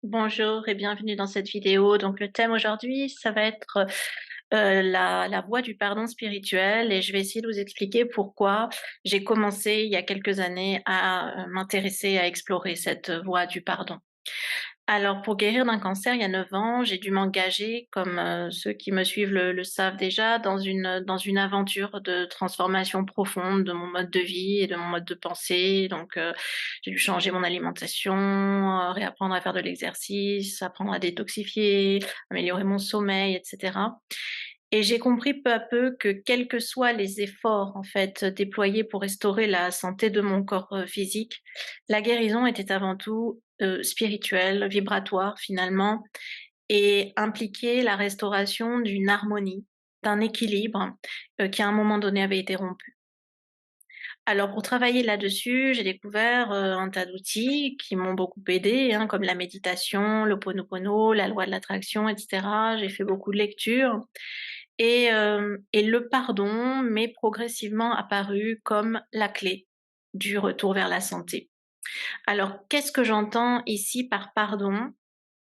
Bonjour et bienvenue dans cette vidéo. Donc le thème aujourd'hui, ça va être la voie du pardon spirituel et je vais essayer de vous expliquer pourquoi j'ai commencé il y a quelques années à m'intéresser, à explorer cette voie du pardon. Alors pour guérir d'un cancer il y a 9 ans, j'ai dû m'engager, comme ceux qui me suivent le savent déjà, dans une aventure de transformation profonde de mon mode de vie et de mon mode de pensée. Donc j'ai dû changer mon alimentation, réapprendre à faire de l'exercice, apprendre à détoxifier, améliorer mon sommeil, et cetera. Et j'ai compris peu à peu que quels que soient les efforts, en fait, déployés pour restaurer la santé de mon corps, physique, la guérison était avant tout, spirituelle, vibratoire finalement et impliquait la restauration d'une harmonie, d'un équilibre, qui à un moment donné avait été rompu. Alors pour travailler là-dessus, j'ai découvert, un tas d'outils qui m'ont beaucoup aidée, hein, comme la méditation, l'Ho'oponopono, la loi de l'attraction, et cetera. J'ai fait beaucoup de lectures et le pardon m'est progressivement apparu comme la clé du retour vers la santé. Alors qu'est-ce que j'entends ici par pardon?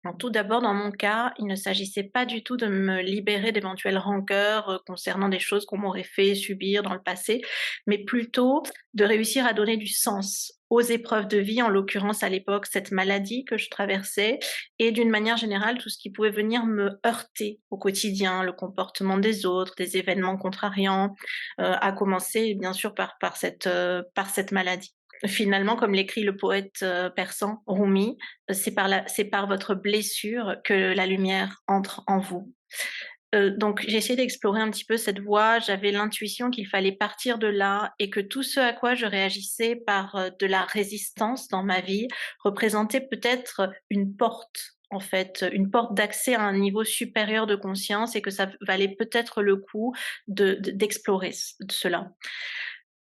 Bon, tout d'abord, dans mon cas, il ne s'agissait pas du tout de me libérer d'éventuelles rancœurs, concernant des choses qu'on m'aurait fait subir dans le passé, mais plutôt de réussir à donner du sens aux épreuves de vie, en l'occurrence à l'époque cette maladie que je traversais et d'une manière générale tout ce qui pouvait venir me heurter au quotidien, le comportement des autres, des événements contrariants, à commencer bien sûr par cette maladie. Finalement, comme l'écrit le poète, persan Rumi, c'est par votre blessure que la lumière entre en vous. Donc j'ai essayé d'explorer un petit peu cette voie, j'avais l'intuition qu'il fallait partir de là et que tout ce à quoi je réagissais par, de la résistance dans ma vie représentait peut-être une porte, en fait, une porte d'accès à un niveau supérieur de conscience et que ça valait peut-être le coup d'explorer cela.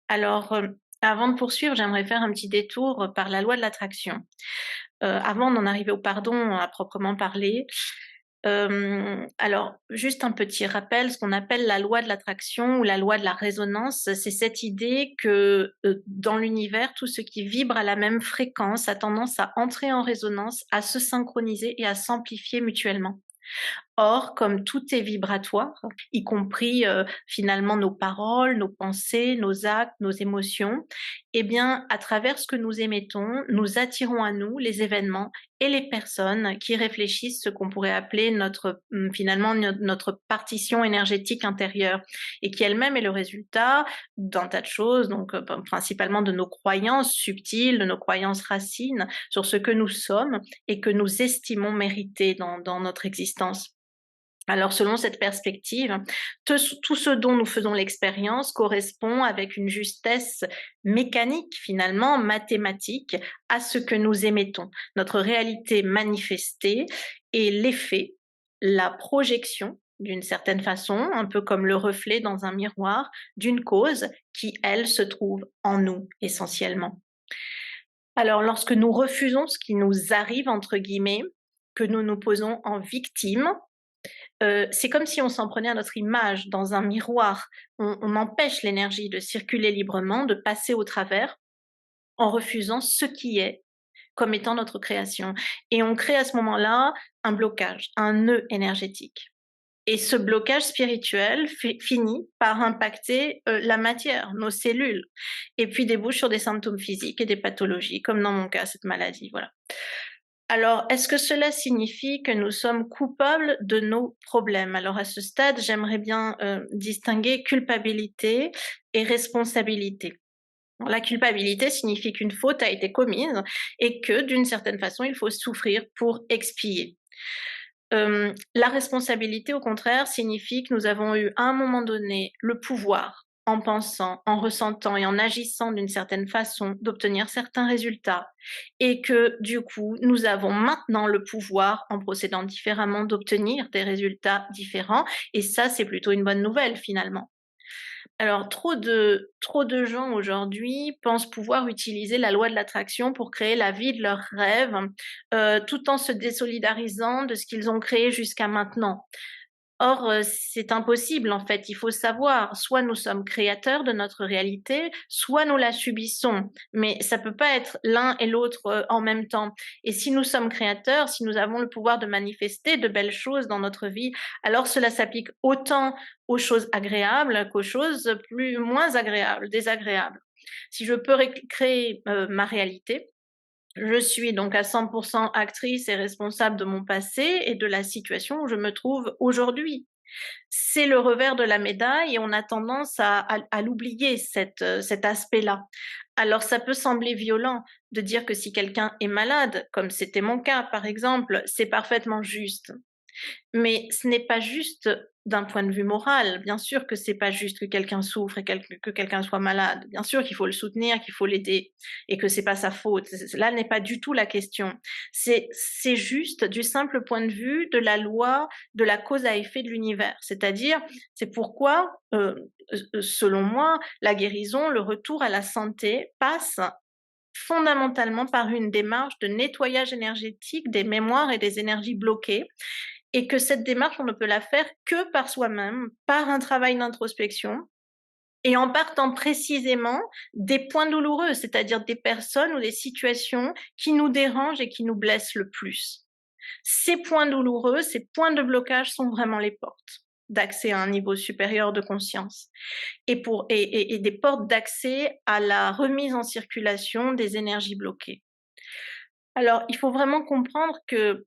Alors, avant de poursuivre, j'aimerais faire un petit détour par la loi de l'attraction. Avant d'en arriver au pardon à proprement parler, alors juste un petit rappel, ce qu'on appelle la loi de l'attraction ou la loi de la résonance, c'est cette idée que, dans l'univers, tout ce qui vibre à la même fréquence a tendance à entrer en résonance, à se synchroniser et à s'amplifier mutuellement. Or, comme tout est vibratoire, y compris, finalement nos paroles, nos pensées, nos actes, nos émotions, eh bien, à travers ce que nous émettons, nous attirons à nous les événements et les personnes qui réfléchissent ce qu'on pourrait appeler finalement notre partition énergétique intérieure et qui elle-même est le résultat d'un tas de choses, donc principalement de nos croyances subtiles, de nos croyances racines sur ce que nous sommes et que nous estimons mériter dans notre existence. Alors selon cette perspective, tout ce dont nous faisons l'expérience correspond avec une justesse mécanique, finalement mathématique, à ce que nous émettons. Notre réalité manifestée est l'effet, la projection d'une certaine façon, un peu comme le reflet dans un miroir, d'une cause qui, elle, se trouve en nous essentiellement. Alors lorsque nous refusons ce qui nous arrive, entre guillemets, que nous nous posons en victime, c'est comme si on s'en prenait à notre image dans un miroir. On empêche l'énergie de circuler librement, de passer au travers, en refusant ce qui est comme étant notre création et on crée à ce moment-là un blocage, un nœud énergétique et ce blocage spirituel finit par impacter, la matière, nos cellules et puis débouche sur des symptômes physiques et des pathologies comme dans mon cas, cette maladie, voilà. Alors, est-ce que cela signifie que nous sommes coupables de nos problèmes? Alors à ce stade, j'aimerais bien, distinguer culpabilité et responsabilité. La culpabilité signifie qu'une faute a été commise et que, d'une certaine façon, il faut souffrir pour expier. La responsabilité, au contraire, signifie que nous avons eu, à un moment donné, le pouvoir, en pensant, en ressentant et en agissant d'une certaine façon, d'obtenir certains résultats et que, du coup, nous avons maintenant le pouvoir, en procédant différemment, d'obtenir des résultats différents et ça, c'est plutôt une bonne nouvelle, finalement. Alors trop de gens aujourd'hui pensent pouvoir utiliser la loi de l'attraction pour créer la vie de leurs rêves, tout en se désolidarisant de ce qu'ils ont créé jusqu'à maintenant. Or, c'est impossible en fait. Il faut savoir, soit nous sommes créateurs de notre réalité, soit nous la subissons. Mais ça peut pas être l'un et l'autre, en même temps. Et si nous sommes créateurs, si nous avons le pouvoir de manifester de belles choses dans notre vie, alors cela s'applique autant aux choses agréables qu'aux choses plus moins agréables, désagréables. Si je peux créer, ma réalité, je suis donc à 100% actrice et responsable de mon passé et de la situation où je me trouve aujourd'hui. C'est le revers de la médaille et on a tendance à l'oublier cet aspect-là. Alors ça peut sembler violent de dire que si quelqu'un est malade, comme c'était mon cas par exemple, c'est parfaitement juste. Mais ce n'est pas juste d'un point de vue moral. Bien sûr que c'est pas juste que quelqu'un souffre et que quelqu'un soit malade. Bien sûr qu'il faut le soutenir, qu'il faut l'aider et que c'est pas sa faute. Là n'est pas du tout la question. C'est juste du simple point de vue de la loi de la cause à effet de l'univers. C'est-à-dire, c'est pourquoi, selon moi, la guérison, le retour à la santé passe fondamentalement par une démarche de nettoyage énergétique des mémoires et des énergies bloquées et que cette démarche, on ne peut la faire que par soi-même, par un travail d'introspection et en partant précisément des points douloureux, c'est-à-dire des personnes ou des situations qui nous dérangent et qui nous blessent le plus. Ces points douloureux, ces points de blocage sont vraiment les portes d'accès à un niveau supérieur de conscience et des portes d'accès à la remise en circulation des énergies bloquées. Alors, il faut vraiment comprendre que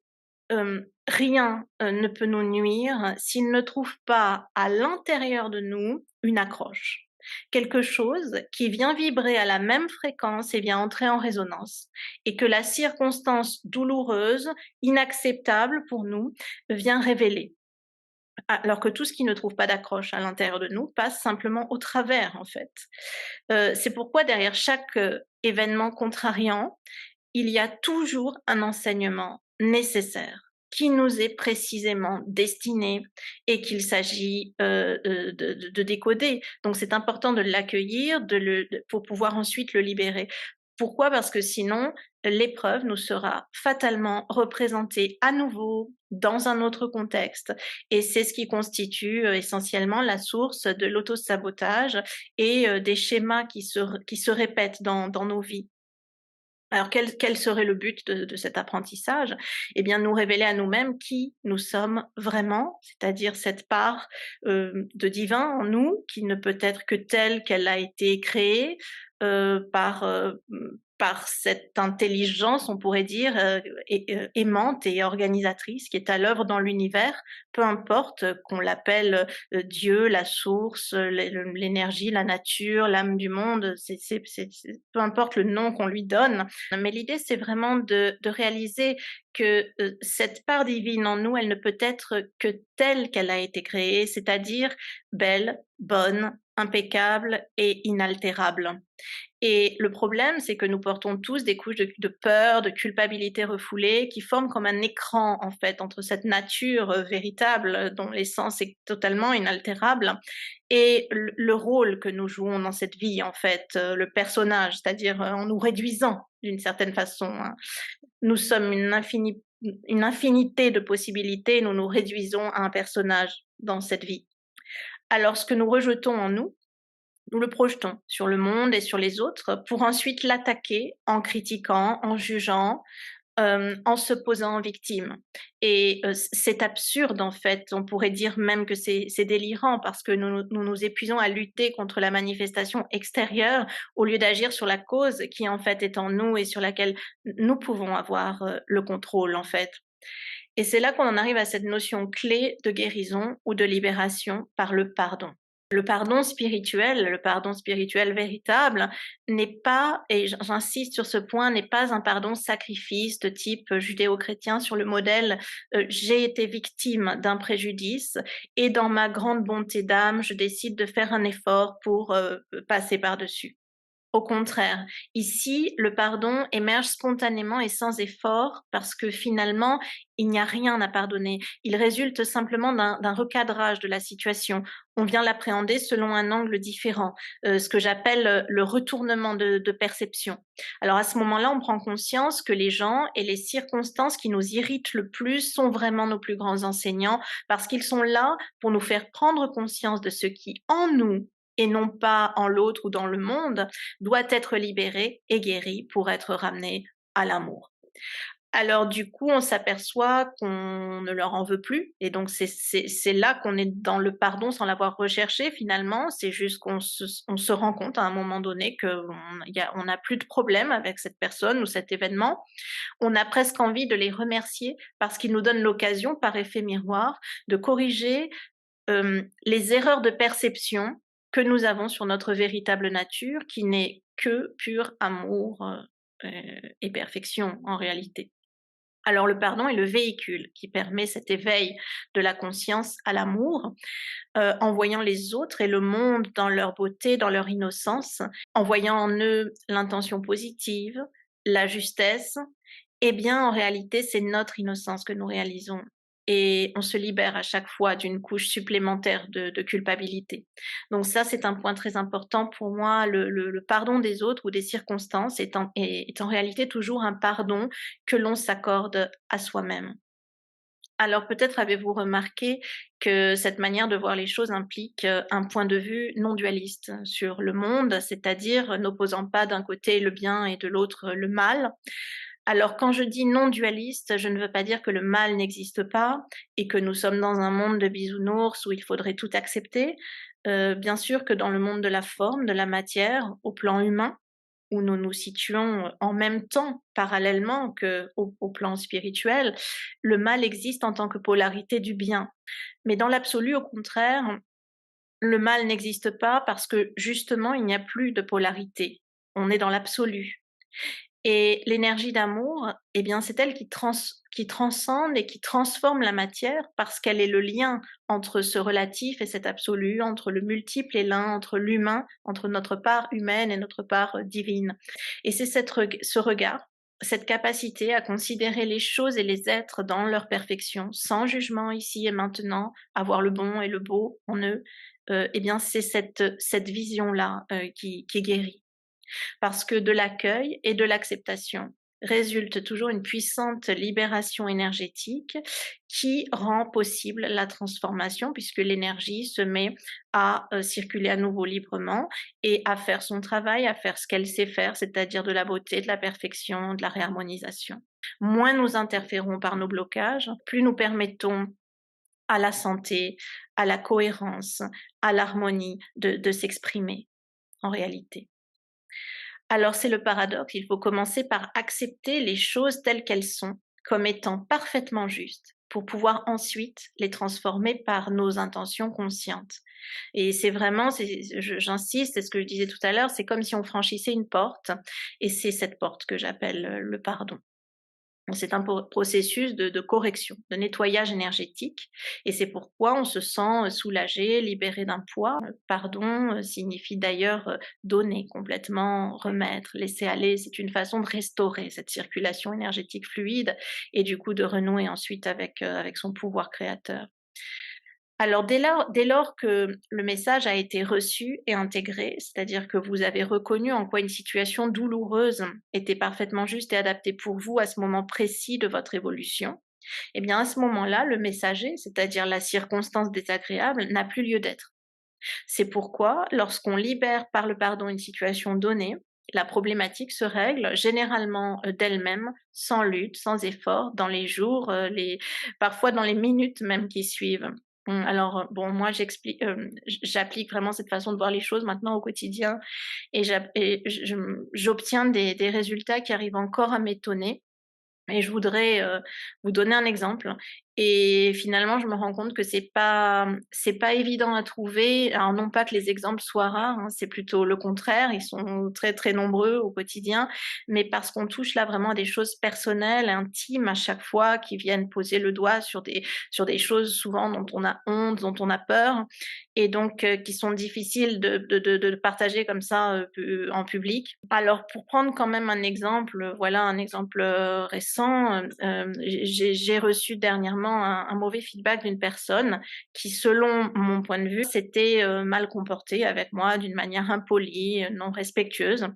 rien, ne peut nous nuire s'il ne trouve pas à l'intérieur de nous une accroche. Quelque chose qui vient vibrer à la même fréquence et vient entrer en résonance et que la circonstance douloureuse, inacceptable pour nous, vient révéler. Alors que tout ce qui ne trouve pas d'accroche à l'intérieur de nous passe simplement au travers, en fait. C'est pourquoi derrière chaque, événement contrariant, il y a toujours un enseignement nécessaire qui nous est précisément destiné et qu'il s'agit de décoder. Donc c'est important de l'accueillir, pour pouvoir ensuite le libérer. Pourquoi? Parce que sinon, l'épreuve nous sera fatalement représentée à nouveau dans un autre contexte. Et c'est ce qui constitue essentiellement la source de l'autosabotage et des schémas qui se répètent dans nos vies. Alors quel serait le but de cet apprentissage? Eh bien, nous révéler à nous-mêmes qui nous sommes vraiment, c'est-à-dire cette part, de divin en nous qui ne peut être que telle qu'elle a été créée, par cette intelligence, on pourrait dire, aimante et organisatrice qui est à l'œuvre dans l'univers, peu importe qu'on l'appelle, Dieu, la source, l'énergie, la nature, l'âme du monde, peu importe le nom qu'on lui donne, mais l'idée, c'est vraiment de réaliser que, cette part divine en nous, elle ne peut être que telle qu'elle a été créée, c'est-à-dire belle, bonne, impeccable et inaltérable. Et le problème, c'est que nous portons tous des couches de peur, de culpabilité refoulée qui forment comme un écran, en fait, entre cette nature, véritable, dont l'essence est totalement inaltérable et le rôle que nous jouons dans cette vie, en fait, le personnage, c'est-à-dire, en nous réduisant d'une certaine façon, hein. Nous sommes une infinité de possibilités, nous nous réduisons à un personnage dans cette vie. Alors ce que nous rejetons en nous, nous le projetons sur le monde et sur les autres pour ensuite l'attaquer en critiquant, en jugeant, en se posant en victime et c'est absurde en fait. On pourrait dire même que c'est délirant parce que nous épuisons à lutter contre la manifestation extérieure au lieu d'agir sur la cause qui en fait est en nous et sur laquelle nous pouvons avoir, le contrôle en fait. Et c'est là qu'on en arrive à cette notion clé de guérison ou de libération par le pardon. Le pardon spirituel véritable n'est pas, et j'insiste sur ce point, n'est pas un pardon sacrifice de type judéo-chrétien sur le modèle j'ai été victime d'un préjudice et dans ma grande bonté d'âme, je décide de faire un effort pour passer par-dessus. Au contraire, ici, le pardon émerge spontanément et sans effort parce que finalement, il n'y a rien à pardonner. Il résulte simplement d'un recadrage de la situation. On vient l'appréhender selon un angle différent, ce que j'appelle le retournement de perception. Alors à ce moment-là, on prend conscience que les gens et les circonstances qui nous irritent le plus sont vraiment nos plus grands enseignants parce qu'ils sont là pour nous faire prendre conscience de ce qui, en nous, et non pas en l'autre ou dans le monde, doit être libéré et guéri pour être ramené à l'amour. Alors du coup, on s'aperçoit qu'on ne leur en veut plus et donc c'est là qu'on est dans le pardon sans l'avoir recherché finalement. C'est juste qu'on se rend compte à un moment donné qu'on n'a plus de problème avec cette personne ou cet événement. On a presque envie de les remercier parce qu'ils nous donnent l'occasion, par effet miroir, de corriger, les erreurs de perception que nous avons sur notre véritable nature qui n'est que pur amour, et perfection en réalité. Alors le pardon est le véhicule qui permet cet éveil de la conscience à l'amour, en voyant les autres et le monde dans leur beauté, dans leur innocence, en voyant en eux l'intention positive, la justesse. Eh bien, en réalité, c'est notre innocence que nous réalisons et on se libère à chaque fois d'une couche supplémentaire de culpabilité. Donc ça, c'est un point très important pour moi. Le pardon des autres ou des circonstances est en réalité toujours un pardon que l'on s'accorde à soi-même. Alors peut-être avez-vous remarqué que cette manière de voir les choses implique, un point de vue non dualiste sur le monde, c'est-à-dire n'opposant pas d'un côté le bien et de l'autre le mal. Alors quand je dis non dualiste, je ne veux pas dire que le mal n'existe pas et que nous sommes dans un monde de bisounours où il faudrait tout accepter. Bien sûr que dans le monde de la forme, de la matière, au plan humain, où nous nous situons en même temps, parallèlement qu'au plan spirituel, le mal existe en tant que polarité du bien. Mais dans l'absolu, au contraire, le mal n'existe pas parce que justement, il n'y a plus de polarité. On est dans l'absolu. Et l'énergie d'amour, eh bien, c'est elle qui transcende et qui transforme la matière parce qu'elle est le lien entre ce relatif et cet absolu, entre le multiple et l'un, entre l'humain, entre notre part humaine et notre part divine. Et c'est ce regard, cette capacité à considérer les choses et les êtres dans leur perfection, sans jugement ici et maintenant, à voir le bon et le beau en eux, eh bien, c'est cette vision-là qui guérit. Parce que de l'accueil et de l'acceptation résulte toujours une puissante libération énergétique qui rend possible la transformation puisque l'énergie se met à circuler à nouveau librement et à faire son travail, à faire ce qu'elle sait faire, c'est-à-dire de la beauté, de la perfection, de la réharmonisation. Moins nous interférons par nos blocages, plus nous permettons à la santé, à la cohérence, à l'harmonie de s'exprimer en réalité. Alors c'est le paradoxe, il faut commencer par accepter les choses telles qu'elles sont, comme étant parfaitement justes, pour pouvoir ensuite les transformer par nos intentions conscientes. Et c'est vraiment, j'insiste, c'est ce que je disais tout à l'heure, c'est comme si on franchissait une porte, et c'est cette porte que j'appelle le pardon. C'est un processus de correction, de nettoyage énergétique et c'est pourquoi on se sent, soulagé, libéré d'un poids. Pardon, signifie d'ailleurs, donner complètement, remettre, laisser aller. C'est une façon de restaurer cette circulation énergétique fluide et du coup de renouer ensuite avec son pouvoir créateur. Alors dès lors que le message a été reçu et intégré, c'est-à-dire que vous avez reconnu en quoi une situation douloureuse était parfaitement juste et adaptée pour vous à ce moment précis de votre évolution, eh bien à ce moment-là, le messager, c'est-à-dire la circonstance désagréable, n'a plus lieu d'être. C'est pourquoi, lorsqu'on libère par le pardon une situation donnée, la problématique se règle généralement d'elle-même, sans lutte, sans effort, dans les jours, parfois dans les minutes même qui suivent. Alors, bon, moi j'applique vraiment cette façon de voir les choses maintenant au quotidien et j'obtiens des résultats qui arrivent encore à m'étonner et je voudrais, vous donner un exemple. Et finalement, je me rends compte que c'est pas évident à trouver. Alors non pas que les exemples soient rares, hein, c'est plutôt le contraire, ils sont très, très nombreux au quotidien, mais parce qu'on touche là vraiment à des choses personnelles, intimes à chaque fois, qui viennent poser le doigt sur des choses souvent dont on a honte, dont on a peur et donc qui sont difficiles de partager comme ça, pu en public. Alors pour prendre quand même un exemple, voilà un exemple, récent, j'ai reçu dernièrement un mauvais feedback d'une personne qui, selon mon point de vue, s'était, mal comportée avec moi d'une manière impolie, non respectueuse.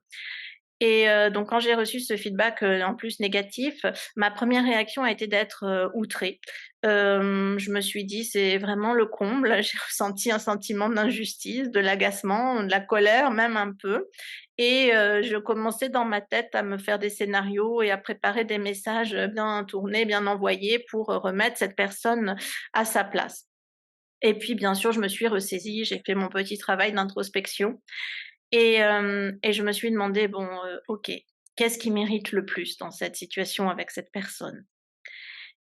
Et donc quand j'ai reçu ce feedback, en plus négatif, ma première réaction a été d'être, outrée. Je me suis dit: «C'est vraiment le comble». J'ai ressenti un sentiment d'injustice, de l'agacement, de la colère même un peu et je commençais dans ma tête à me faire des scénarios et à préparer des messages, bien tournés, bien envoyés pour, remettre cette personne à sa place. Et puis bien sûr, je me suis ressaisie, j'ai fait mon petit travail d'introspection et je me suis demandé: «Bon, OK, qu'est-ce qui m'irrite le plus dans cette situation avec cette personne?»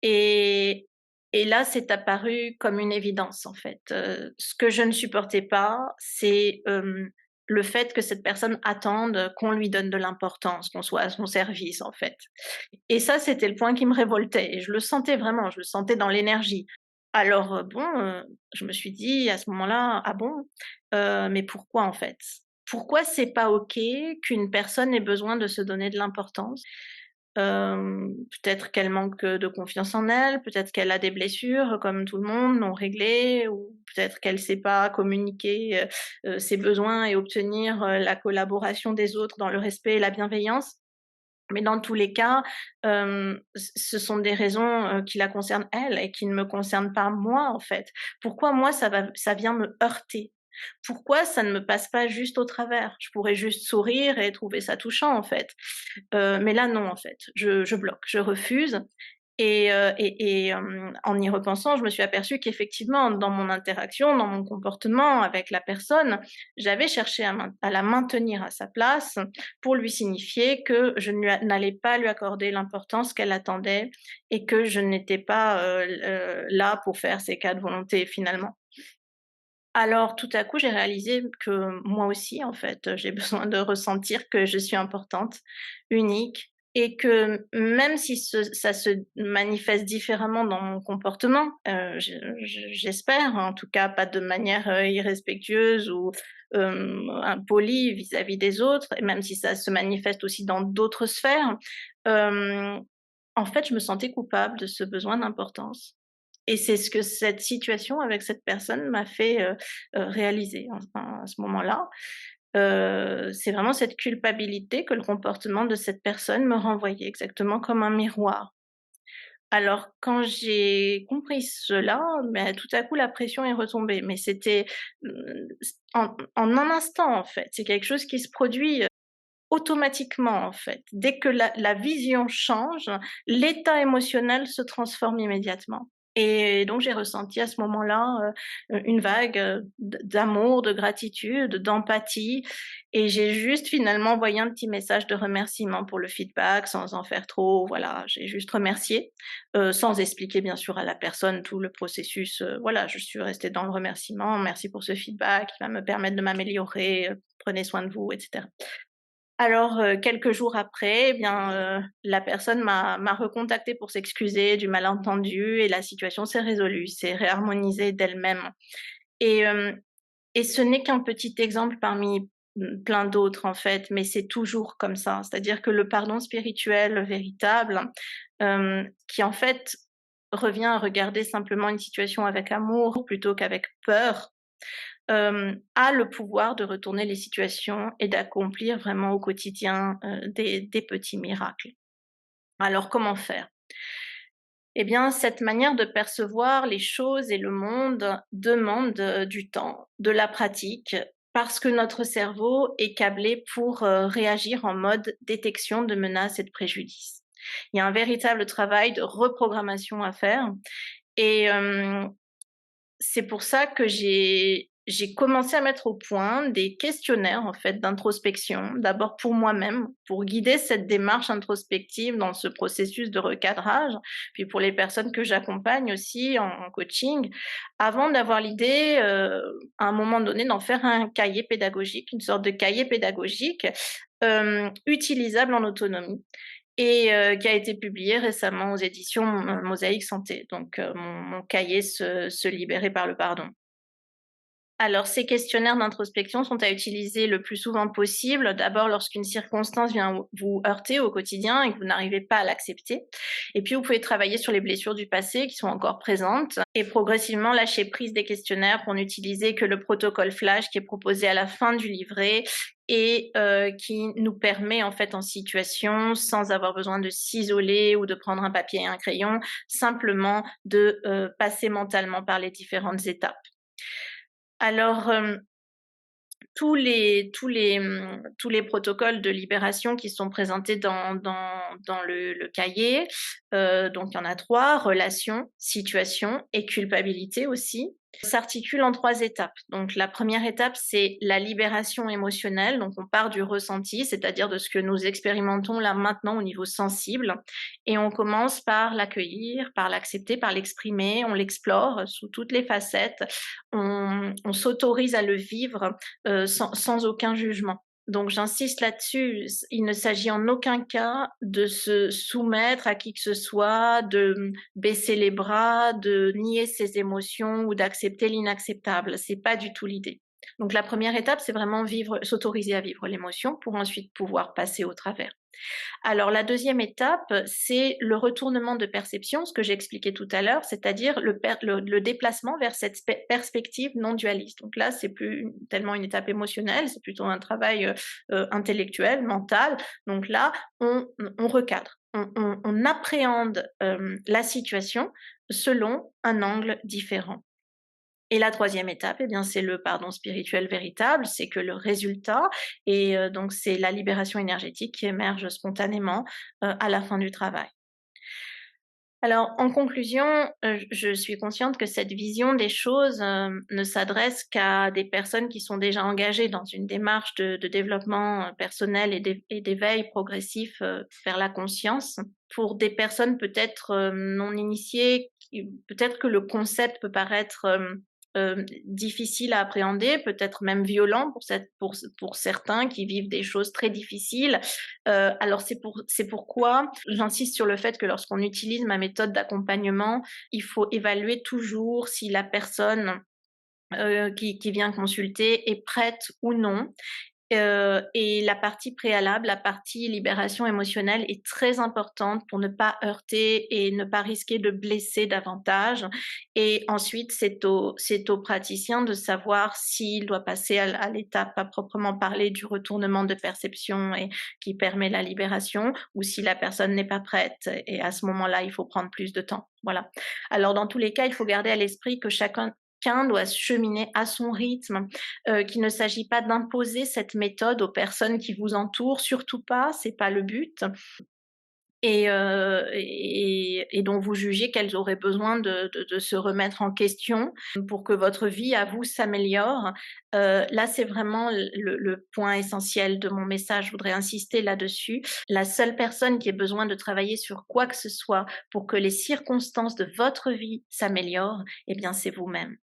et et là, c'est apparu comme une évidence, en fait. Ce que je ne supportais pas, c'est, le fait que cette personne attende qu'on lui donne de l'importance, qu'on soit à son service, en fait. Et ça, c'était le point qui me révoltait et je le sentais vraiment, je le sentais dans l'énergie. Alors, bon, je me suis dit à ce moment-là: «Ah bon? Mais pourquoi en fait? Pourquoi c'est pas OK qu'une personne ait besoin de se donner de l'importance?» Peut-être qu'elle manque, de confiance en elle, peut-être qu'elle a des blessures comme tout le monde, non réglées ou peut-être qu'elle sait pas communiquer, ses besoins et obtenir, la collaboration des autres dans le respect et la bienveillance. Mais dans tous les cas, ce sont des raisons, qui la concernent elle et qui ne me concernent pas moi, en fait. Pourquoi moi ça vient me heurter? Pourquoi ça ne me passe pas juste au travers? Je pourrais juste sourire et trouver ça touchant, en fait. Mais là non, en fait, je bloque, je refuse en y repensant, je me suis aperçue qu'effectivement, dans mon interaction, dans mon comportement avec la personne, j'avais cherché à la maintenir à sa place pour lui signifier que je n'allais pas lui accorder l'importance qu'elle attendait et que je n'étais pas, là pour faire ses cas de volonté finalement. Alors tout à coup, j'ai réalisé que moi aussi, en fait, j'ai besoin de ressentir que je suis importante, unique et que même si ça se manifeste différemment dans mon comportement, j'espère, en tout cas pas de manière, irrespectueuse ou, impolie vis-à-vis des autres et même si ça se manifeste aussi dans d'autres sphères, hem, en fait, je me sentais coupable de ce besoin d'importance. Et c'est ce que cette situation avec cette personne m'a fait, réaliser à ce moment-là. C'est vraiment cette culpabilité que le comportement de cette personne me renvoyait, exactement comme un miroir. Alors quand j'ai compris cela, mais tout à coup la pression est retombée, mais c'était, en un instant en fait. C'est quelque chose qui se produit, automatiquement en fait. Dès que la vision change, l'état émotionnel se transforme immédiatement. Et donc j'ai ressenti à ce moment-là, une vague, d'amour, de gratitude, d'empathie et j'ai juste finalement envoyé un petit message de remerciement pour le feedback sans en faire trop, voilà. J'ai juste remercié, sans expliquer bien sûr à la personne tout le processus, voilà, je suis restée dans le remerciement: «Merci pour ce feedback, il va me permettre de m'améliorer, prenez soin de vous» et cetera. Alors, quelques jours après, eh bien, la personne m'a recontactée pour s'excuser du malentendu et la situation s'est résolue, s'est réharmonisée d'elle-même et et ce n'est qu'un petit exemple parmi, plein d'autres en fait, mais c'est toujours comme ça. C'est-à-dire que le pardon spirituel véritable, qui en fait revient à regarder simplement une situation avec amour plutôt qu'avec peur, a le pouvoir de retourner les situations et d'accomplir vraiment au quotidien, des petits miracles. Alors comment faire? Eh bien, cette manière de percevoir les choses et le monde demande, du temps, de la pratique, parce que notre cerveau est câblé pour, réagir en mode détection de menaces et de préjudices. Il y a un véritable travail de reprogrammation à faire et c'est pour ça que j'ai j'ai commencé à mettre au point des questionnaires, en fait, d'introspection. D'abord pour moi-même, pour guider cette démarche introspective dans ce processus de recadrage, puis pour les personnes que j'accompagne aussi en coaching, avant d'avoir l'idée, à un moment donné, d'en faire un cahier pédagogique, une sorte de cahier pédagogique, utilisable en autonomie et qui a été publié récemment aux éditions Mosaïque Santé, donc mon cahier Se libérer par le pardon. Alors, ces questionnaires d'introspection sont à utiliser le plus souvent possible. D'abord, lorsqu'une circonstance vient vous heurter au quotidien et que vous n'arrivez pas à l'accepter. Et puis, vous pouvez travailler sur les blessures du passé qui sont encore présentes et progressivement lâcher prise des questionnaires pour n'utiliser que le protocole flash qui est proposé à la fin du livret et qui nous permet en fait en situation, sans avoir besoin de s'isoler ou de prendre un papier et un crayon, simplement de passer mentalement par les différentes étapes. Alors, tous les protocoles de libération qui sont présentés dans le cahier, donc il y en a 3: relation, situation et culpabilité aussi, s'articulent en 3 étapes. Donc la première étape, c'est la libération émotionnelle, donc on part du ressenti, c'est-à-dire de ce que nous expérimentons là maintenant au niveau sensible et on commence par l'accueillir, par l'accepter, par l'exprimer, on l'explore sous toutes les facettes, on s'autorise à le vivre sans aucun jugement. Donc j'insiste là-dessus, il ne s'agit en aucun cas de se soumettre à qui que ce soit, de baisser les bras, de nier ses émotions ou d'accepter l'inacceptable. C'est pas du tout l'idée. Donc la première étape, c'est vraiment vivre, s'autoriser à vivre l'émotion pour ensuite pouvoir passer au travers. Alors la deuxième étape, c'est le retournement de perception, ce que j'ai expliqué tout à l'heure, c'est-à-dire le déplacement vers cette perspective non dualiste. Donc là, c'est plus tellement une étape émotionnelle, c'est plutôt un travail intellectuel, mental. Donc là, on recadre, on appréhende la situation selon un angle différent. Et la troisième étape, eh bien, c'est le pardon spirituel véritable, c'est que le résultat et donc c'est la libération énergétique qui émerge spontanément, à la fin du travail. Alors en conclusion, je suis consciente que cette vision des choses, ne s'adresse qu'à des personnes qui sont déjà engagées dans une démarche de développement, personnel et d'éveil progressif, vers la conscience. Pour des personnes peut-être, non initiées, qui peut-être que le concept peut paraître, difficile à appréhender, peut-être même violent pour certains qui vivent des choses très difficiles. Alors c'est pourquoi j'insiste sur le fait que lorsqu'on utilise ma méthode d'accompagnement, il faut évaluer toujours si la personne, qui vient consulter est prête ou non. Et la partie préalable, la partie libération émotionnelle est très importante pour ne pas heurter et ne pas risquer de blesser davantage. Et ensuite, c'est au praticien de savoir s'il doit passer à l'étape à proprement parler du retournement de perception et qui permet la libération, ou si la personne n'est pas prête et à ce moment-là, il faut prendre plus de temps. Voilà. Alors dans tous les cas, il faut garder à l'esprit que chacun doit cheminer à son rythme, qu'il ne s'agit pas d'imposer cette méthode aux personnes qui vous entourent, surtout pas, c'est pas le but et dont vous jugez qu'elles auraient besoin de se remettre en question pour que votre vie à vous s'améliore. Là, c'est vraiment le point essentiel de mon message, je voudrais insister là-dessus. La seule personne qui ait besoin de travailler sur quoi que ce soit pour que les circonstances de votre vie s'améliorent, eh bien, c'est vous-même.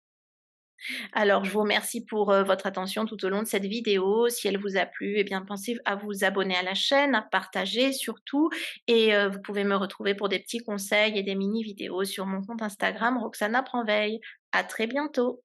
Alors, je vous remercie pour, votre attention tout au long de cette vidéo. Si elle vous a plu, eh bien, pensez à vous abonner à la chaîne, à partager surtout et vous pouvez me retrouver pour des petits conseils et des mini vidéos sur mon compte Instagram Roxana Prend Veille. À très bientôt.